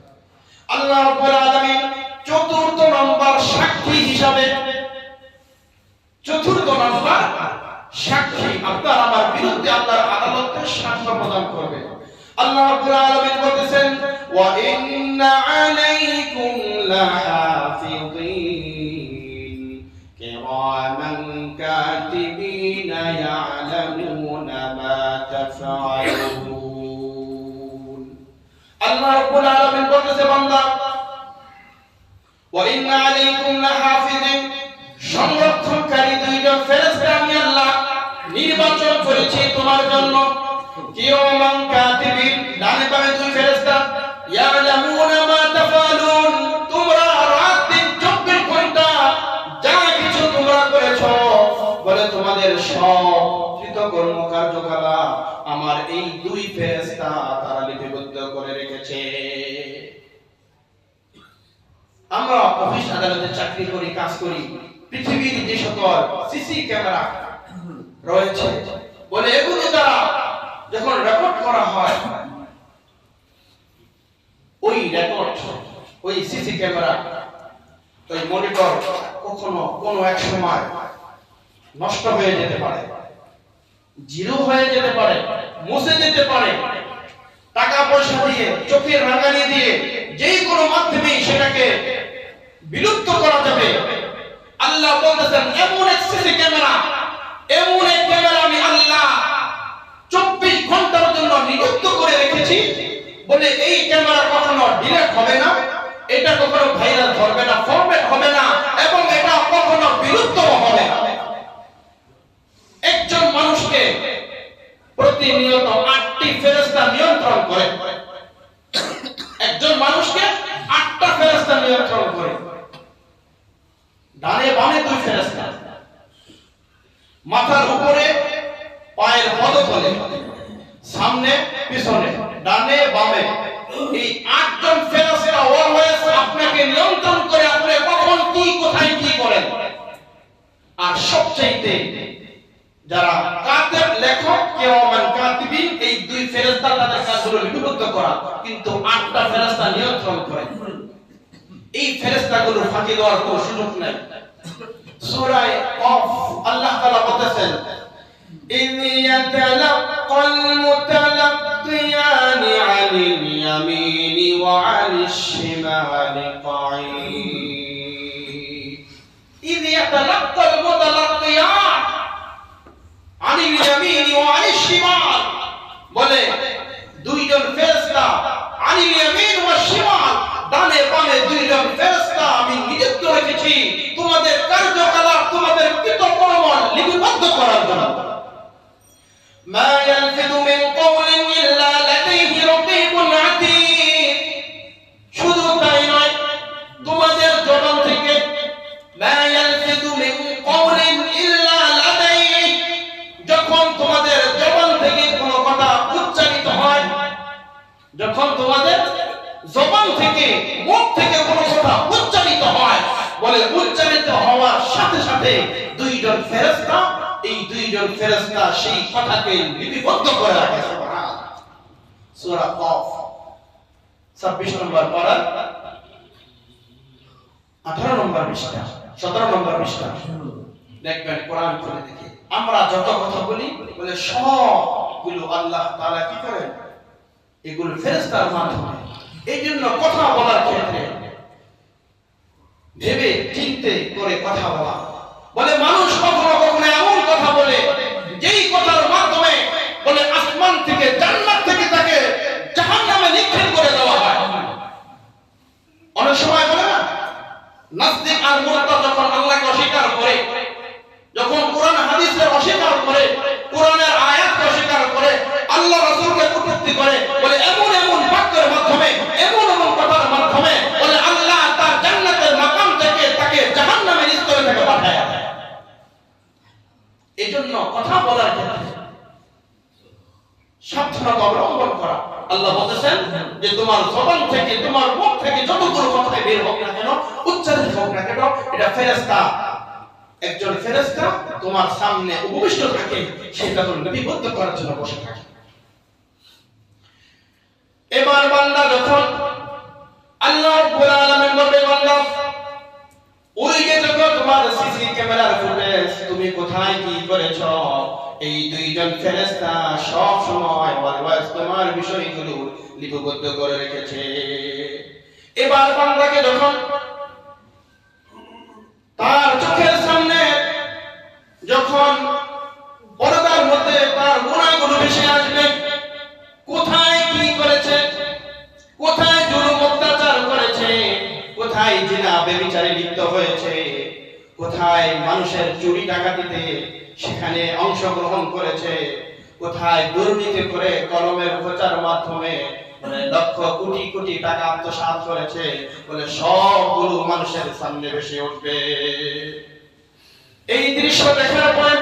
আল্লাহ রাব্বুল আলামিন চতুর্থ নম্বর সাক্ষী হিসাবে, চতুর্থ নম্বর সাক্ষী আপনার আমার বিরুদ্ধে আল্লাহর আদালতে সাক্ষ্য প্রদান করবে। আল্লাহ রাব্বুল আলামিন বলেছেন ওয়া ইন্না আলাইকুম লাহাফিযিন কিরামান কাতিবিনা ইয়ালামুনা মা তাফআলুন। আল্লাহ রাব্বুল আলামিন বলেছে বান্দা ওয়া ইন্না আলাইকুম লাহাফিযিন, সংরক্ষণকারী দুইজন ফেরেশতা আমি আল্লাহ নির্বাচন করেছি তোমার জন্য। কিরামান কাতিবিন, ডানে বামে দুই ফেরেশতা, ইয়ালামুনা মা তাফালুন, তোমরা রাত দিন 24 ঘন্টা যা কিছু তোমরা করেছো, বলে তোমাদের সব কৃতকর্ম কার্যকলাপ আমার এই দুই ফেরেশতা তারা লিপিবদ্ধ করে রেখেছে। আমরা অফিস আদালতে চাকরি করি, কাজ করি, পৃথিবীর যে সকল সিসি ক্যামেরা রয়েছে, বলে এগুলো দ্বারা যখন রেকর্ড করা হয়, ওই রেকর্ড, ওই সিসি ক্যামেরা, ওই মনিটর কখনো কোনো এক সময় নষ্ট হয়ে যেতে পারে, জিরো হয়ে যেতে পারে, মুছে যেতে পারে। টাকা পয়সা দিয়ে, চোখের রাঙানি দিয়ে, যেই কোনো মাধ্যমে সেটাকে বিলুপ্ত করা যাবে। আল্লাহ বলতেছেন এমন এক সিসি ক্যামেরা, এমন এক ক্যামেরা আমি আল্লাহ 24 ঘন্টার জন্য নিযুক্ত করে রেখেছি, বলে এই ক্যামেরা কখনো ডিলিট হবে না, এটা কখনো ভাইরাস ধরবে না, ফরম্যাট হবে না, এবং এটা কখনো বিলুপ্ত হবে না। একজন মানুষকে প্রতিনিয়ত 8টি ফেরেশতা নিয়ন্ত্রণ করে, একজন মানুষকে 8টা ফেরেশতা নিয়ন্ত্রণ করে। ডানে বামে দুই ফেরেশতা, মাথার উপরে, পায়ের পদতলে, সামনে পিছনে, ডানে বামে, এই 8 জন ফেরেশতা অলওয়েজ আপনাকে নিয়ন্ত্রণ করে, আপনি কখন কি কোথায় কি করেন। আর সবচাইতে যারা কাতেব, লেখক, কিরামান কাতিবিন, এই দুই ফেরেশতা তাদের কাজগুলো লিপিবদ্ধ করা, কিন্তু 8টা ফেরেশতা নিয়ন্ত্রণ করে। এই ফেরেশতাগুলো ফাঁকি দেওয়ার কোনো সুযোগ নাই। সূরা কফ আল্লাহ তাআলা বলেছেন, ইন ইয়াতালাক্কাল মুতালাক্কিয়ানি আনিল ইয়ামিনি ওয়া আনিশ শিমালি কাঈদ। ইন ইয়াতালাক্কাল মুতালাক্কিয়ান আনিল ইয়ামিনি ওয়া আনিশ শিমাল, বলে দুইজন ফেরেশতা, আনিল ইয়ামিন ওয়া শিমাল, ডানে বামে দুইজন ফেরেশতা আমি নিযুক্ত রেখেছি তোমাদের কার্যকলাপ, তোমাদের কৃতকর্ম লিপিবদ্ধ করার জন্য। মা ইয়ালফিযু মিন কাওলিন ইল্লা লাদাইহি রাকীবুন আতীদ। শুধু তাই নয়, তোমাদের জবান থেকে মা ইয়ালফিযু মিন কাওলিন ইল্লা লাদাইহি, যখন তোমাদের জবান থেকে কোনো কথা উচ্চারিত হয়, যখন তোমাদের জবান থেকে, মুখ থেকে কোনো কথা উচ্চারিত হয়, বলে উচ্চারিত হওয়ার সাথে সাথে দুইজন ফেরেশতা, এই দুইজন ফেরেশতা সেই কথাকে লিপিবদ্ধ করে রাখে। সুবহানাল্লাহ। সূরা কফ 26 নম্বর পারা, 18 নম্বর পৃষ্ঠা, 17 নম্বর পৃষ্ঠা দেখবেন, কোরআন খুলে দেখে আমরা যত কথা বলি, বলে সবগুলো আল্লাহ তাআলা কি করেন, এগুলো ফেরেশতার মাধ্যমে। এই জন্য কথা বলার ক্ষেত্রে ভেবে চিন্তে করে কথা বলা। বলে মানুষ কখনো কখনো এমন কথা বলে, যেই কথার মাধ্যমে বলে আসমান থেকে, জান্নাত থেকে তাকে জাহান্নামে নিক্ষেপ করে দেওয়া হয়। অনেক সময় বলে না, নাস্তিক আর মুরতাদ যখন আল্লাহকে অস্বীকার করে, যখন কোরআন হাদিসের অস্বীকার করে, কোরআনের আয়াতকে অস্বীকার করে, আল্লাহ রাসূলকে কটূক্তি করে, বলে এমন এমন বাক্যের মাধ্যমে, এমন এমন কথার মাধ্যমে বলে আল্লাহ তার জান্নাতের মাকাম থেকে তাকে জাহান্নামের স্তরে থেকে পাঠায়। এজন্য কথা বলার ক্ষেত্রে সাবধানতা অবলম্বন করা। আল্লাহ বলেছেন যে তোমার জবান থেকে, তোমার মুখ থেকে যতগুলো কথা বের হোক না কেন, উচ্চারিত হোক না কেন, এটা ফেরেশতা, একজন ফেরেশতা তোমার সামনে উপবিষ্ট থাকে, সেটা তো লিপিবদ্ধ করার জন্য বসে থাকে। এবার বান্দা যখন আল্লাহ রাব্বুল আলামিন বলবে, বান্দা ওই যে যখন তোমার সিসি ক্যামেরার ফুটেজ, তুমি কোথায় কি করেছো, এই দুইজন ফেরেশতা সব সময় অলওয়েজ তোমার বিষয়গুলো লিপিবদ্ধ করে রেখেছে। এবার বান্দাকে যখন তার চোখের সামনে যখন পর্দার মধ্যে তার গুনাহগুলো ভেসে আসবে, কোথায় কি করেছে, কোথায় জুলুম অত্যাচার করেছে, কোথায় জিনা ব্যভিচারে লিপ্ত হয়েছে, কোথায় মানুষের চুরি ডাকাতিতে সেখানে অংশগ্রহণ করেছে, কোথায় দুর্নীতি করে কলমের প্রচার মাধ্যমে লক্ষ কোটি কোটি টাকা আত্মসাৎ করেছে বলে সবগুলো মানুষের সামনে ভেসে উঠবে। এই দৃশ্য দেখার পর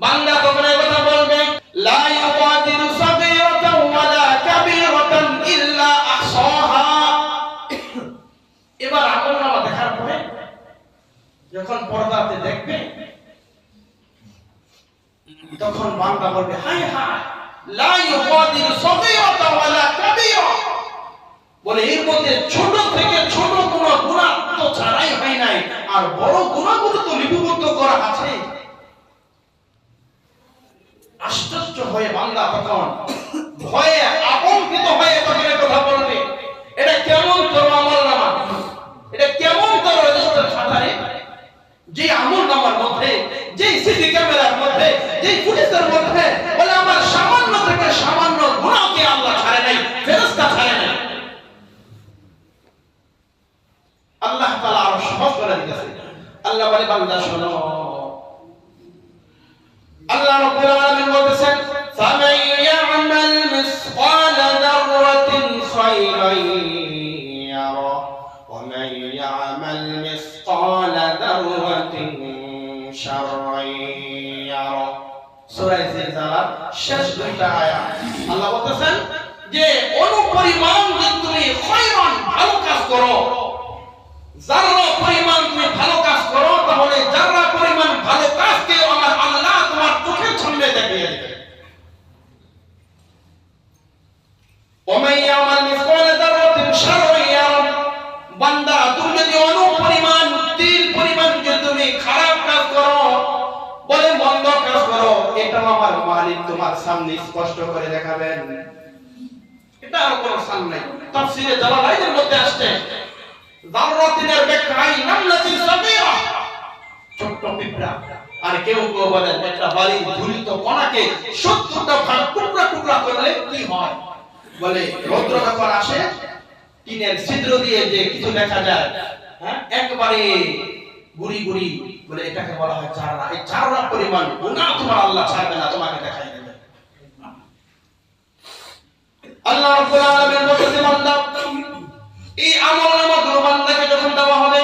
বান্দা তখন কথা বলবে, লা ইউকাদিরু সাগীরাতান ওয়ালা কাবীরাতান ইল্লা আহসাহা। এবার আমলনামা দেখার পরে যখন পর্দাতে দেখবে তখন বান্দা বলবে, হায় হায়, লা ইউকাদিরু সাগীরাতান ওয়ালা কাবীরা, বলে এর মধ্যে ছোট থেকে ছোট কোনো গুনাহ তো ছাড়াই হয় নাই, আর বড় গুনাহগুলো তো লিপিবদ্ধ করা আছে। আশ্চর্য হয়ে বান্দা তখন ভয়ে আতঙ্কিত হয়ে তখন কথা বলবে, এটা কেমন তোর আমলনামা, এটা কেমন তোর রেজিস্টার খাতায়, যে আমলনামার মধ্যে, যে সিসি ক্যামেরার মধ্যে, যে ফুটেজের মধ্যে বলে আমার সামান্য থেকে সামান্য গুনাহকে আল্লাহ ছাড়ে নাই, ফেরেশতা ছাড়ে নাই। আল্লাহ তাআলা আরো সহজ করে দিয়েছে। আল্লাহ বলে, বান্দা শোনো, আল্লাহ রাব্বুল আলামিন বলেছেন, ফামান ইয়ামাল মিসকালা যাররাতিন খায়রান ইয়ারা ওয়া মান ইয়ামাল মিসকালা যাররাতিন শাররান ইয়ারা। সূরা জিলজালার শেষ দুইটা আয়াত আল্লাহ বলেছেন যে অনুপরিমাণ যদি তুমি খায়রান ভালো কাজ করো, যারা পরিমাণ তুমি ভালো কাজ করো, তাহলে যারা পরিমাণ ভালো কাজকে আমার আল্লাহ তোমার চোখের সামনে দেখিয়ে দেবে। ওমাই ইয়ামাল মিসকালা যাররাতিন শাররান ইয়ারা, বান্দা তুমি যদি অনুপরিমাণ তিল পরিমাণ যদি তুমি খারাপ কাজ করো, বলে মন্দ কাজ করো, এটা আমার মালিক তোমার সামনে স্পষ্ট করে দেখাবেন। এটা আর কোনো সান নাই। তাফসীরে জালালাইনের মধ্যে আসছে, যাররাতিনের ব্যাখ্যায় নামলাতিন সাগীরা, ছোট্ট পিঁপড়া। আর কেউ কেউ বলেন একটা বাড়ি ধুলিত কণাকে 70টা ভাগ টুকরা টুকরা করলে কি হয়, বলে রৌদ্র যখন আসে টিনের ছিদ্র দিয়ে যে কিছু দেখা যায়, হ্যাঁ, একবারে গুড়ি গুড়ি, বলে এটাকে বলা হয় চাররা। এই চাররা পরিমাণ গুনাহ তোমার আল্লাহ ছাড়বে না, তোমাকে দেখাই দেবে। আল্লাহ রাব্বুল আলামিন বলেছেন, বান্দা এই আমলনামা গুলো বান্দাকে যখন দেওয়া হবে,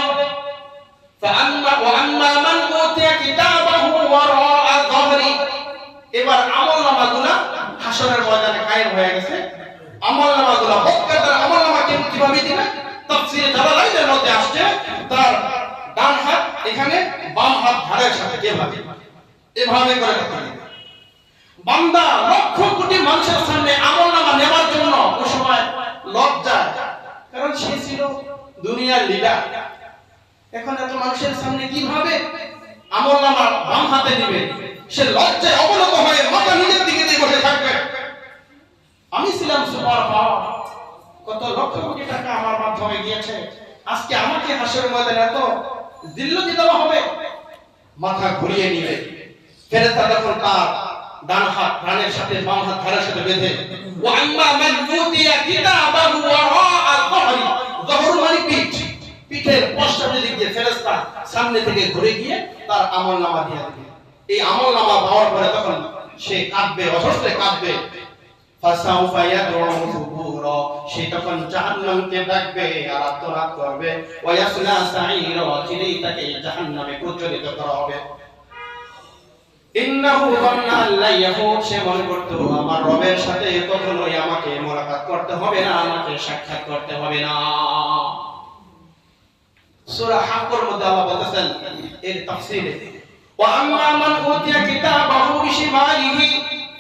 ফাআম্মা ওয়া আম্মা মান উতিয়া কিতাবাহু ওয়ারাআ যাহরি, এবার আমলনামাগুলো হাসরের ময়দানে কায়েম হয়ে গেছে। আমলনামাগুলো হকদার আমলনামাকে কিভাবে দিবে, তাফসীরে জালালাইনের মধ্যে আসছে, তার ডান হাত এখানে, বাম হাত ঘাড়ের সাথে কিভাবে, এভাবে করে রাখা দিবে। বান্দা লক্ষ কোটি মানুষের সামনে আমলনামা নেওয়ার জন্য ওই সময় লজ্জা, কারণ সে ছিল দুনিয়ার লিডার। এখন এত মানুষের সামনে কিভাবে আমলনামা বাম হাতে দিবে, সে লজ্জায় অবনত হয়ে মাথা নিজের দিকে দিয়ে বসে থাকবে। আমি ছিলাম সুপার পাওয়ার, কত লক্ষ কোটি টাকা আমার মাধ্যমে গিয়েছে, আজকে আমাকে হাসরের ময়দানে এত জিল্লতি দেওয়া হবে, মাথা ঘুরিয়ে নিবে। ফেরেশতা যখন তার ডান হাত ডানের সাথে বাম হাত ঘাড়ের সাথে বেঁধে, ওয়া আম্মা মান উতিয়া কিতাবাহু ওয়ারাআ যাহরি, যাহর মানে পিঠ, পিঠের পশ্চাৎ দিক দিয়ে ফেরেশতা সামনে থেকে ঘুরে গিয়ে তার আমলনামা দিয়ে দেবে। এই আমলনামা পাওয়ার পরে তখন সে কাঁদবে, অসুস্থে কাঁদবে। ফাসাউফা ইয়াদউ সুবুরা, সে তখন জাহান্নামকে ডাকবে আর আত্মনাদ করবে। ওয়া ইয়াসলা সাঈরা, চিরেই তাকে জাহান্নামে প্রজ্বলিত করা হবে। ইন্নাহু যান্না আল্লা ইয়াহুদ, সে মনে করত আমার রবের সাথে কখনোই আমাকে মোলাকাত করতে হবে না, আমাকে সাক্ষাৎ করতে হবে না। সূরা হাক্কর মধ্যে আল্লাহ বলেছেন এর তাফসীরে, ওয়া আম্মা মান উতিয়া কিতাবাহু বিশিমালিহি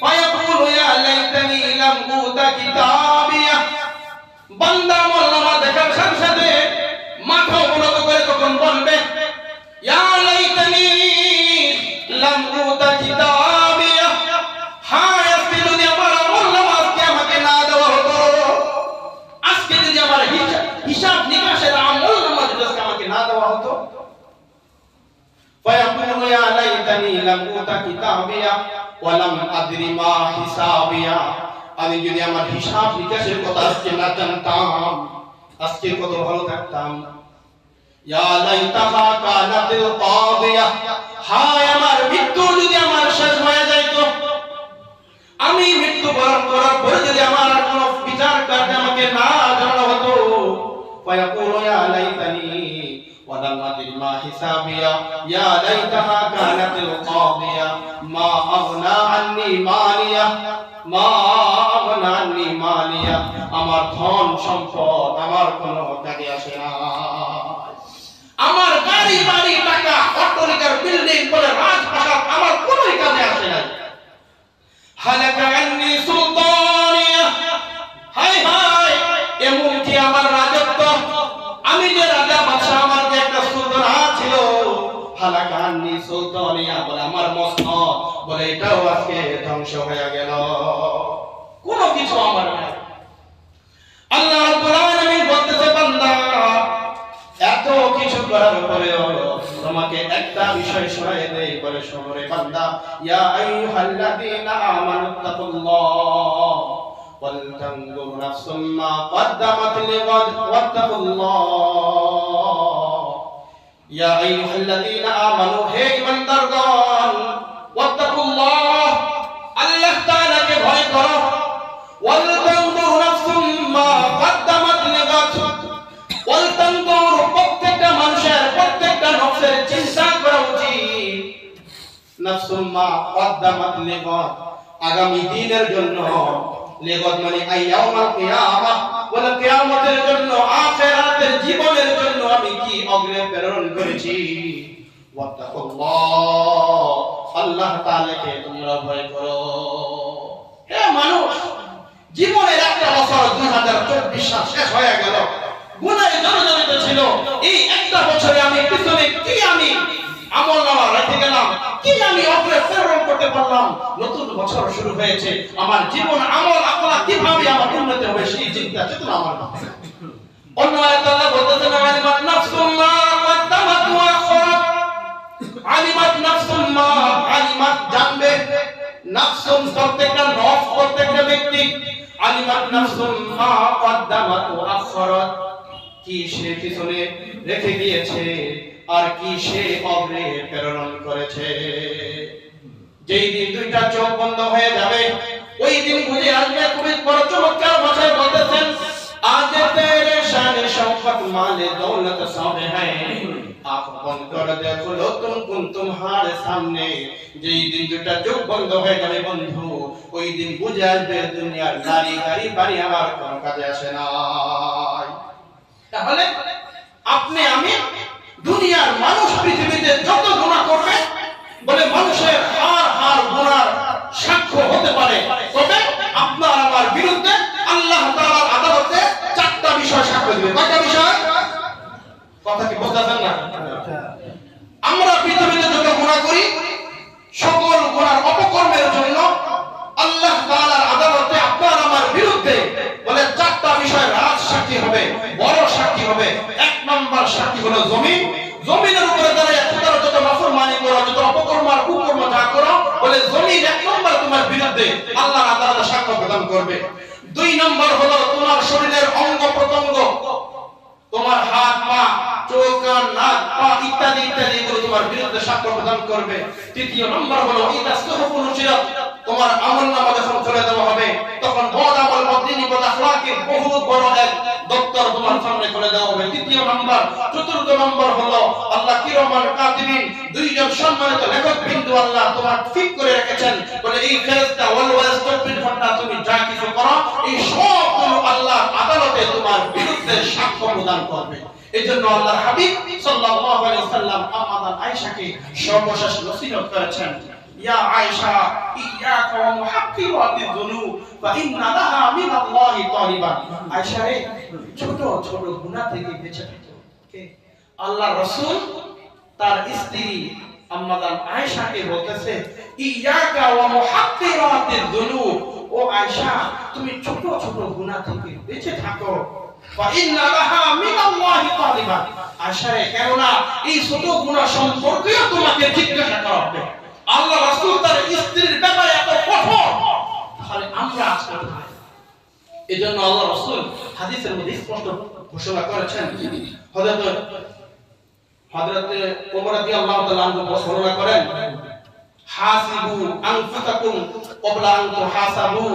ফায়াকুলু ইয়া লাইতানি লাম উতা কিতাবিয়া, বান্দা আমলনামা দেখার সাথে সাথে মাথা উন্নত করে তখন বলবে, ইয়া লাইতানি লাম উতা কিতাবিয়া, হায় আজকে যদি আমার আমলনামা আজকে আমাকে না দেওয়া হতো, আজকে যদি আমার হিসাব নিকাশের আমলনামা যদি আমাকে না দেওয়া হতো। ফায়াকুলু ইয়া লাইতানি লাম উতা কিতাবিয়া ওয়া লাম আদরি মা হিসাবিয়া, আমি যদি আমার হিসাব নিকাশের কথা আজকে না জানতাম, আজকে কত ভালো থাকতাম। ইয়া লাইতাহা কানাতিল কাদিয়া, হায় আমার মৃত্যু যদি আমার শেষ হয়ে যাইতো, হিসাবিয়া ইয়া লাইতাহা কানাতিল কাদিয়া মা আগনা আন্নি মালিয়া মা আগনা আন্নি মালিয়া আমার ধন সম্পদ আমার কোনো কাজে আসে না আমার গাড়ি বাড়ি টাকা অট্টালিকার বিল্ডিং বলে রাজপ্রাসাদ আমার কোনোই কাজে আসে না হালাকা আন্নি সুলতানিয়া হায় হায় এমন কি আমার রাজত্ব আমি যে রাজা বাদশা আমার যে একটা সুলতান ছিল হালাকা আন্নি সুলতানিয়া বলে আমার মসনদ বলে এটাও আজকে ধ্বংস হয়ে গেল কোনো কিছু আমার নাই আল্লাহ রাব্বুল আলামিন বলতেছে বান্দা এত কিছু করার পরেও তোমাকে একটা বিষয় শোনায় দেই বলে শোনো রে বান্দা ইয়া আইয়ুহাল্লাযীনা আমানুত্তাকুল্লাহ ওয়াল তানজুর নাফসুম মা কদ্দামাত লিগাদ ওয়াত্তাকুল্লাহ ইয়া আইয়ুহাল্লাযীনা আমানু হে ঈমানদারগণ ওয়াত্তাকুল্লাহ আল্লাহ তাআলাকে ভয় করো ওয়াল তানজুর নাফসুম মা কদ্দামাত লিগাদ ওয়াল তানজুর প্রত্যেকটা মানুষের প্রত্যেকটা নফসের চিন্তা করা উচিত নাফসুম মা কদ্দামাত লিগাদ আগামী দিনের জন্য লিগাদ মানে আইয়াউমাল কিয়ামah বলে কিয়ামতের জন্য আখিরাতের জীবনের জন্য আমি কি অগ্রে প্রেরণ করেছি ওয়াত্তাকুল্লাহ আল্লাহ তাআলাকে তোমরা ভয় করো হে মানুষ জীবনের একটা বছর 2024 সাল শেষ হয়ে গেল গুনাহে জর্জরিত ছিল এই একটা বছরে আমি পিছনে কি আমি আমলনামা রেখে গেলাম কি আমি অগ্রে প্রেরণ করতে পারলাম নতুন বছর শুরু হয়েছে আমার জীবন আমল আকলা কিভাবে আমার উন্নতি হবে সেই চিন্তা চেতনা আমার মাথায় অন্য আয়াতে আল্লাহ বলতেছেন আলিমাত নাফসুম মা কদ্দামাত ওয়া আখরাত আলিমাত নাফসুম মা আলিমাত জানবে নাফসুম প্রত্যেকটা নফস প্রত্যেকটা ব্যক্তি আলিমাত নাফসুম মা কদ্দামাত ওয়া আখরাত কি সে পিছনে রেখে গিয়েছে আর কি সে অগ্রে প্রেরণ করেছে যেই দিন দুইটা চোখ বন্ধ হয়ে যাবে ওই দিন বুঝে আসবে খুবই বড় চমৎকার ভাষায় বলতেছেন আজ তেরে শানে শৌকত মালে দৌলত সামনে হ্যায় আঁখ বন্ধ করে দেখো লো তুম তোমারে সামনে যেই দিন দুইটা চোখ বন্ধ হয়ে যাবে বন্ধু ওই দিন বুঝে আসবে দুনিয়ার নারী গাড়ি বাড়ি আমার কোনো কাজে আসে না তাহলে আপনি আমি দুনিয়ার মানুষ পৃথিবীতে যত গুনাহ করবে বলে মানুষের হার গুনার সাক্ষ্য হতে পারে তবে আপনার আমার বিরুদ্ধে আল্লাহ তাআলার আদালতে চারটা বিষয় সাক্ষ্য দিবে কয়টা বিষয় কথা কি বুঝতেছেন না আমরা পৃথিবীতে যত গুনাহ করি সকল গুনার অপকর্মের জন্য আল্লাহ তাআলার আদালতে আপনার আমার বিরুদ্ধে বলে চারটা বিষয় রাজ সাক্ষী হবে বড় সাক্ষী হবে এক নাম্বার সাক্ষী হলো জমিন জমিনের উপরে দাঁড়িয়ে খোদার যত নাফরমানি করো যত অপকর্ম আর কুকর্ম যা করো বলে জমিন এক নাম্বার তোমার বিরুদ্ধে আল্লাহর আদালতে সাক্ষ্য প্রদান করবে দুই নাম্বার হলো তোমার শরীরের অঙ্গ প্রত্যঙ্গ তোমার হাত পা চোখ কান নাক পা ইত্যাদি ইত্যাদি এগুলো তোমার বিরুদ্ধে সাক্ষ্য প্রদান করবে তৃতীয় নাম্বার হলো ইদা সুহুফুন উশিরাত তোমার আমলনামা যখন চলে দেওয়া হবে তখন বদ আমল বদিনী বদ আখলাকের বহু বড় এক দপ্তর তোমার সামনে খুলে দেওয়া হবে তৃতীয় নাম্বার চতুর্থ নাম্বার হলো আল্লাহ কিরামান কাতিবিন দুইজন সম্মানিত লেখক বিন্দু আল্লাহ তোমার ঠিক করে রেখেছেন বলে এই ফেরেশতা ওয়াল ওয়াস্তাগফির ফন্না তুমি যা কিছু করো এই সবগুলো আল্লাহ আদালতে তোমার বিরুদ্ধে সাক্ষ্য প্রদান করবে এজন্য আল্লাহর হাবিব সাল্লাল্লাহু আলাইহি ওয়াসাল্লাম আমাদের আয়েশাকে সর্বশেষ নসিহত করেছেন ইয়া আয়েশা ইয়াকা ওয়া মুহাক্কিরাতিয যুনুব ফা ইন্না লাহা মিনাল্লাহি তালিবান আয়েশা রে ছোট ছোট গুনাহ থেকে বেঁচে থাকো কে আল্লাহর রাসূল তার স্ত্রী আম্মাজান আয়েশাকে বলতেছে ইয়াকা ওয়া মুহাক্কিরাতিয যুনুব ও আয়েশা তুমি ছোট ছোট গুনাহ থেকে বেঁচে থাকো ফাইন্না লাহা মিনাল্লাহি তালিবান আয়েশা রে কেননা এই ছোট গুনাহ সম্পর্কে তোমাকে জিজ্ঞাসা করা হবে আল্লাহ রাসূল তার স্ত্রীর ব্যাপারে এত কঠোর তাহলে আমরা আজকে এজন্য আল্লাহ রাসূল হাদিসের মধ্যে স্পষ্ট ঘোষণা করেছেন হযরত ওমর রাদিয়াল্লাহু তাআলা আনহু বর্ণনা করেন হাসিবু আনফুসাকুম ক্বাবলা আন তুহাসাবু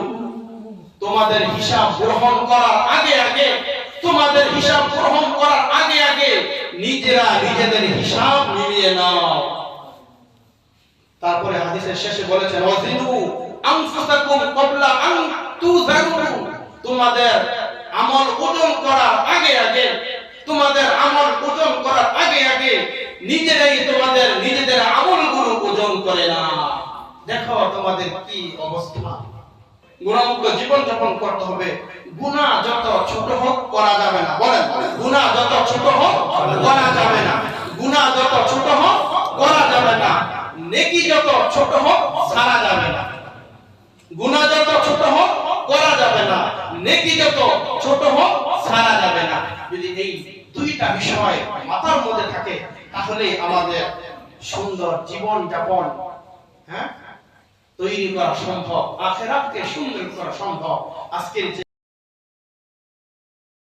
তোমাদের হিসাব গ্রহণ করার আগে আগে তোমাদের হিসাব গ্রহণ করার আগে আগে নিজেরা নিজেদের হিসাব মিলিয়ে নাও। তারপরে হাদিসের শেষে বলেছেন ওয়াজিনু আনফুসাকুম ক্বাবলা আন তুযানু, তোমাদের আমল ওজন করার আগে আগে, তোমাদের আমল ওজন করার আগে আগে নিজেরাই তোমাদের নিজেদের আমলগুলো ওজন করে না। দেখো তোমাদের কি অবস্থা। গুনাহমুক্ত জীবন যাপন করতে হবে। গুনাহ যত ছোট হোক করা যাবে না। বলেন, গুনাহ যত ছোট হোক করা যাবে না। গুনাহ যত ছোট হোক করা যাবে না। নেকি যত ছোট হোক ছাড়া যাবে না। গুনাহ যত ছোট হোক করা যাবে না, নেকি যত ছোট হোক ছাড়া যাবে না। যদি এই দুইটা বিষয় মাথার মধ্যে থাকে তাহলে আমাদের সুন্দর জীবন যাপন তৈরি করা সম্ভব, আখিরাতকে সুন্দর করা সম্ভব। আজকের যে